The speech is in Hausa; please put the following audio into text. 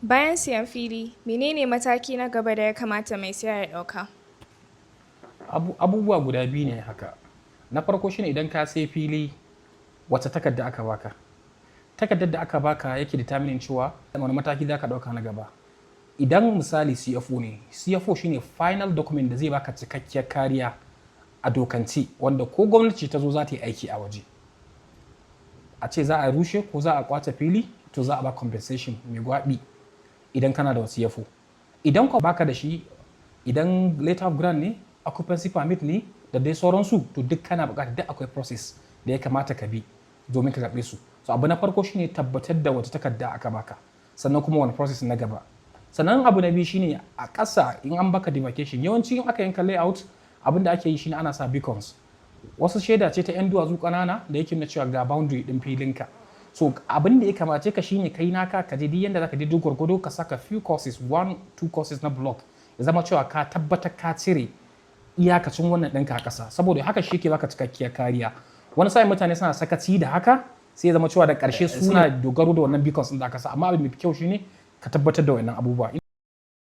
Bayan siyan fili, menene mataki na gaba da ya kamata mai siya ya ɗauka? Abubuwa guda biyu ne haka. Na farko shine idan ka sai fili wacce takarda aka baka. Takardar da aka baka yake determining cewa wani mataki za ka ɗauka na gaba. Idan misali CFO ne, CFO shine final document da zai baka cikakkiyar kariya a dokance wanda ko gwamnati ta zo za ta yi aiki a waje. A ce za a rushe ko za a kwace fili to za a ba compensation mai gwaɓi idan kana da CFO. Idan ka baka da shi, idan letter of grant ne, occupancy permit ne da dai sauransu to duk kana buƙatar duk akwai process da ya kamata ka bi domin ka karɓe su. So abu na farko shine tabbatar da wata takarda aka baka, sannan kuma wani process na gaba. Sannan abu na biyu shine a ƙasa in an baka demarcation, yawanci in aka yanka layout abin da ake yi shine ana sa beacons. Wasu shaida ce ta 'yan duwatsu ƙanana da yake nuna cewa ga boundary ɗin filinka. So abin da ya kamace ka shine kai naka ka je duk yanda zaka je duk gwargwado ka saka few courses, 1-2 courses na block ya zama cewa ka tabbatar ka cire iyakacin wannan ɗinka a ƙasa, saboda haka shi ke baka cikakkiyar kariya. Wani sa'in mutane suna sakaci da haka sai ya zama cewa da ƙarshe suna dogaro da wannan beacons ɗin da aka sa, amma abin mai kyau shine ka tabbatar da wannan abubuwa.